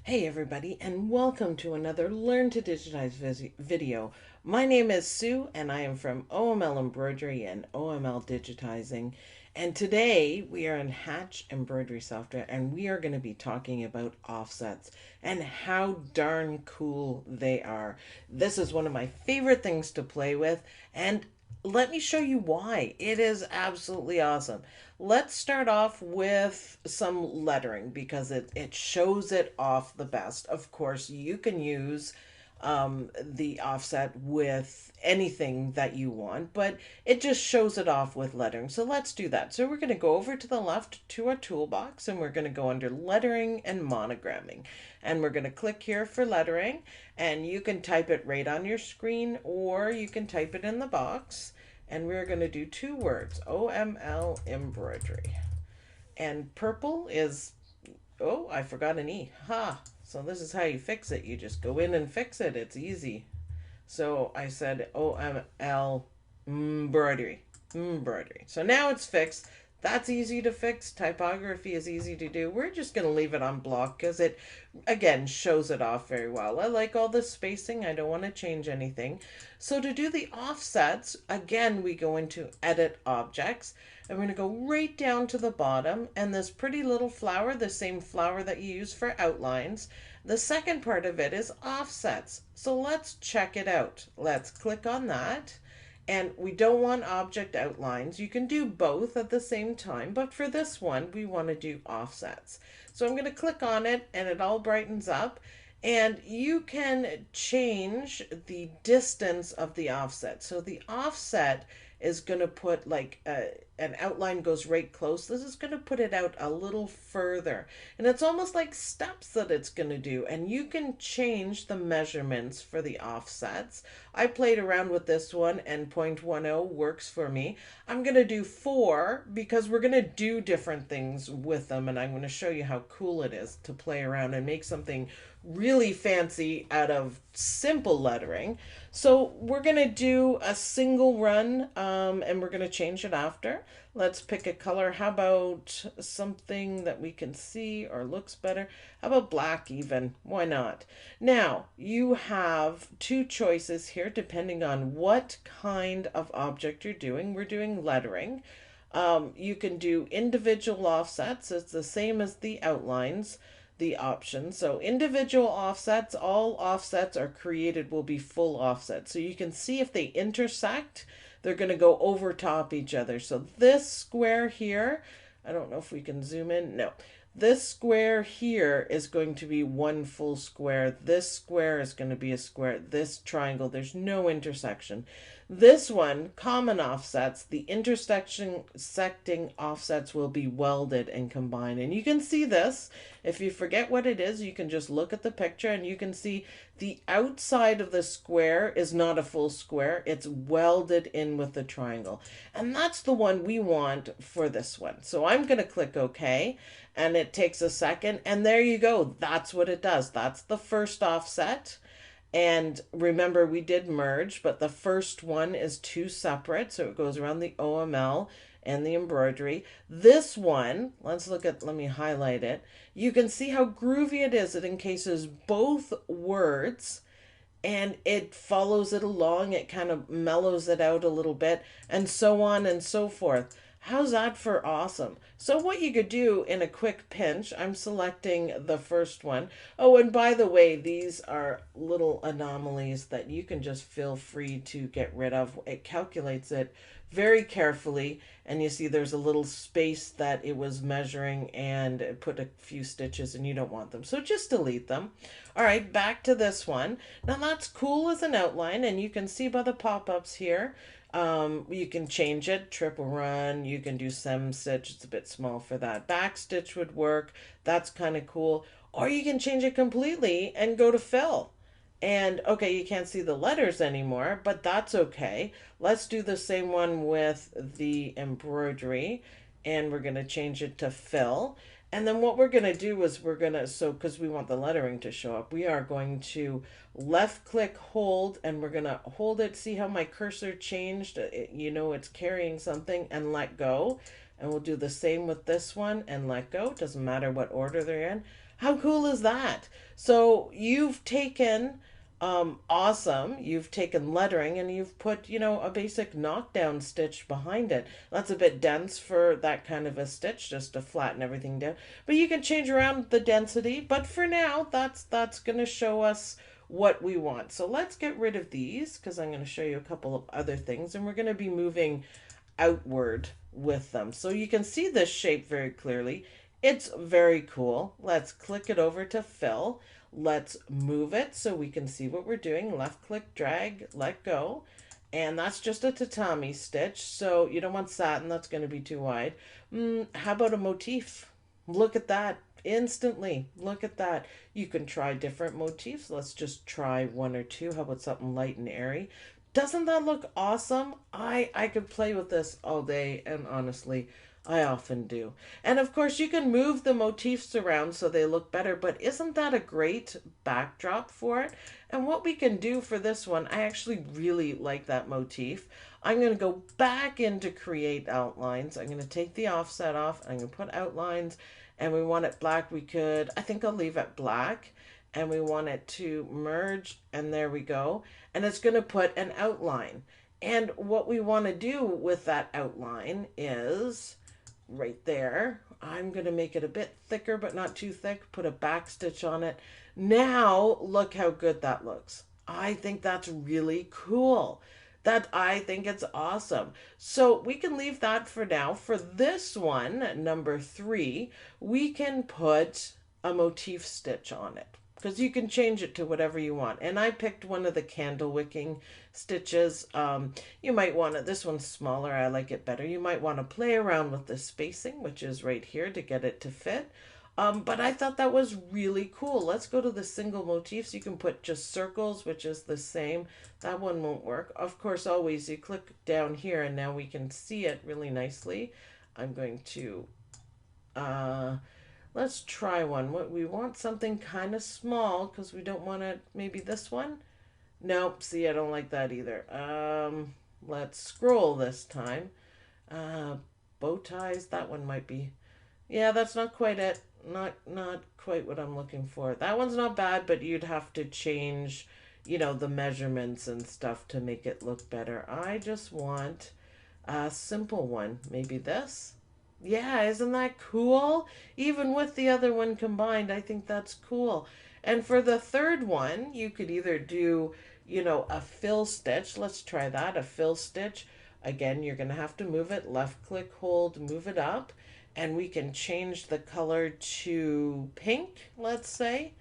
Hey everybody, and welcome to another Learn to Digitize video. My name is Sue and I am from OML Embroidery and OML Digitizing. And today we are in Hatch embroidery software and we are going to be talking about offsets and how darn cool they are. This is one of my favorite things to play with, and let me show you why. It is absolutely awesome. Let's start off with some lettering because it shows it off the best. Of course, you can use the offset with anything that you want, but it just shows it off with lettering. So let's do that. So we're going to go over to the left to our toolbox and we're going to go under lettering and monogramming. And we're going to click here for lettering, and you can type it right on your screen or you can type it in the box. And we're going to do two words, OML embroidery. And purple is, oh, I forgot an E. Ha! So this is how you fix it. You just go in and fix it. It's easy. So I said OML embroidery. Embroidery. So now it's fixed. That's easy to fix. Typography is easy to do. We're just going to leave it on block because it, again, shows it off very well. I like all the spacing. I don't want to change anything. So to do the offsets, again, we go into Edit Objects. And we're going to go right down to the bottom. And this pretty little flower, the same flower that you use for outlines, the second part of it is offsets. So let's check it out. Let's click on that. And we don't want object outlines. You can do both at the same time, but for this one, we want to do offsets. So I'm going to click on it and it all brightens up. And you can change the distance of the offset. So the offset is going to put like an outline goes right close. This is going to put it out a little further. And it's almost like steps that it's going to do. And you can change the measurements for the offsets. I played around with this one and 0.10 works for me. I'm going to do 4 because we're going to do different things with them. And I'm going to show you how cool it is to play around and make something really fancy out of simple lettering. So we're going to do a single run and we're going to change it after. Let's pick a color. How about something that we can see or looks better? How about black even? Why not? Now, you have two choices here depending on what kind of object you're doing. We're doing lettering. You can do individual offsets. It's the same as the outlines, the options. So individual offsets, all offsets are created will be full offsets. So you can see if they intersect, they're going to go over top each other. So this square here, I don't know if we can zoom in. No. This square here is going to be one full square. This square is going to be a square. This triangle, there's no intersection. This one, common offsets, the intersecting offsets will be welded and combined. And you can see this. If you forget what it is, you can just look at the picture and you can see the outside of the square is not a full square. It's welded in with the triangle. And that's the one we want for this one. So I'm going to click OK. And it takes a second. And there you go. That's what it does. That's the first offset. And remember, we did merge, but the first one is two separate. So it goes around the OML and the embroidery. This one, let me highlight it. You can see how groovy it is. It encases both words and it follows it along. It kind of mellows it out a little bit and so on and so forth. How's that for awesome? So what you could do in a quick pinch, I'm selecting the first one. Oh, and by the way, these are little anomalies that you can just feel free to get rid of. It calculates it very carefully, and you see there's a little space that it was measuring and it put a few stitches and you don't want them. So just delete them. All right, back to this one. Now that's cool as an outline, and you can see by the pop-ups here, you can change it, triple run, you can do sem stitch, it's a bit small for that. Back stitch would work, that's kind of cool. Or you can change it completely and go to fill. And okay, you can't see the letters anymore, but that's okay. Let's do the same one with the embroidery, and we're going to change it to fill. And then what we're going to do is because we want the lettering to show up, we are going to left click hold, and we're going to hold it. See how my cursor changed? You know it's carrying something, and let go. And we'll do the same with this one and let go. Doesn't matter what order they're in. How cool is that? So you've taken awesome. You've taken lettering and you've put, a basic knockdown stitch behind it. That's a bit dense for that kind of a stitch, just to flatten everything down. But you can change around the density. But for now, that's going to show us what we want. So let's get rid of these because I'm going to show you a couple of other things, and we're going to be moving outward with them. So you can see this shape very clearly. It's very cool. Let's click it over to fill. Let's move it so we can see what we're doing. Left click, drag, let go. And that's just a tatami stitch. So you don't want satin, that's going to be too wide. How about a motif? Look at that. Instantly. Look at that. You can try different motifs. Let's just try one or two. How about something light and airy? Doesn't that look awesome? I could play with this all day, and honestly, I often do. And of course, you can move the motifs around so they look better, but isn't that a great backdrop for it? And what we can do for this one, I actually really like that motif. I'm going to go back into create outlines. I'm going to take the offset off. I'm going to put outlines, and we want it black. I think I'll leave it black. And we want it to merge, and there we go. And it's going to put an outline. And what we want to do with that outline is right there. I'm going to make it a bit thicker, but not too thick. Put a back stitch on it. Now, look how good that looks. I think that's really cool. I think it's awesome. So we can leave that for now. For this one, number 3, we can put a motif stitch on it, because you can change it to whatever you want. And I picked one of the candle wicking stitches. You might want to, this one's smaller, I like it better. You might want to play around with the spacing, which is right here, to get it to fit. But I thought that was really cool. Let's go to the single motifs. You can put just circles, which is the same. That one won't work. Of course, always you click down here and now we can see it really nicely. I'm going to let's try one. We want something kind of small because we don't want to, maybe this one? Nope, see, I don't like that either. Let's scroll this time. Bow ties, that one might be. Yeah, that's not quite it. Not quite what I'm looking for. That one's not bad, but you'd have to change, the measurements and stuff to make it look better. I just want a simple one. Maybe this? Yeah, isn't that cool? Even with the other one combined, I think that's cool. And for the third one, you could either do, a fill stitch. Let's try that, a fill stitch. Again, you're going to have to move it. Left click, hold, move it up. And we can change the color to pink, let's say.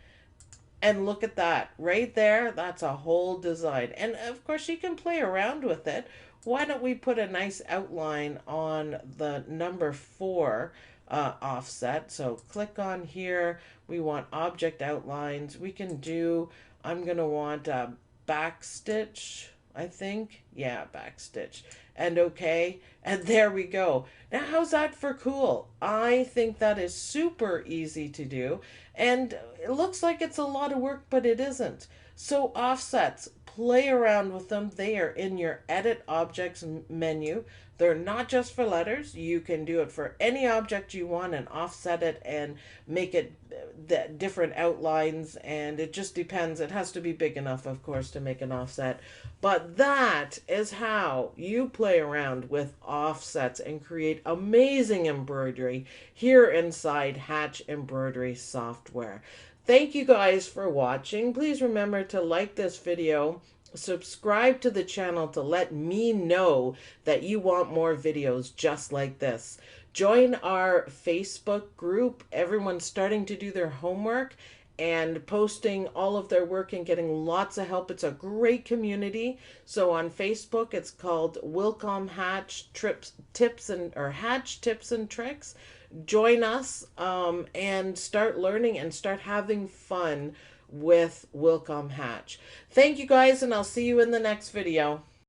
And look at that right there. That's a whole design. And of course, you can play around with it. Why don't we put a nice outline on the number 4 offset? So click on here. We want object outlines. We can do, I'm going to want a back stitch, I think. Yeah, back stitch. And okay. And there we go. Now, how's that for cool? I think that is super easy to do. And it looks like it's a lot of work, but it isn't. So offsets, play around with them. They are in your Edit Objects menu. They're not just for letters. You can do it for any object you want and offset it and make it the different outlines, and it just depends. It has to be big enough, of course, to make an offset. But that is how you play around with offsets and create amazing embroidery here inside Hatch Embroidery software. Thank you guys for watching. Please remember to like this video, subscribe to the channel to let me know that you want more videos just like this. Join our Facebook group. Everyone's starting to do their homework and posting all of their work and getting lots of help. It's a great community. So on Facebook, it's called Wilcom Hatch Hatch Tips and Tricks. Join us and start learning and start having fun with Wilcom Hatch. Thank you guys, and I'll see you in the next video.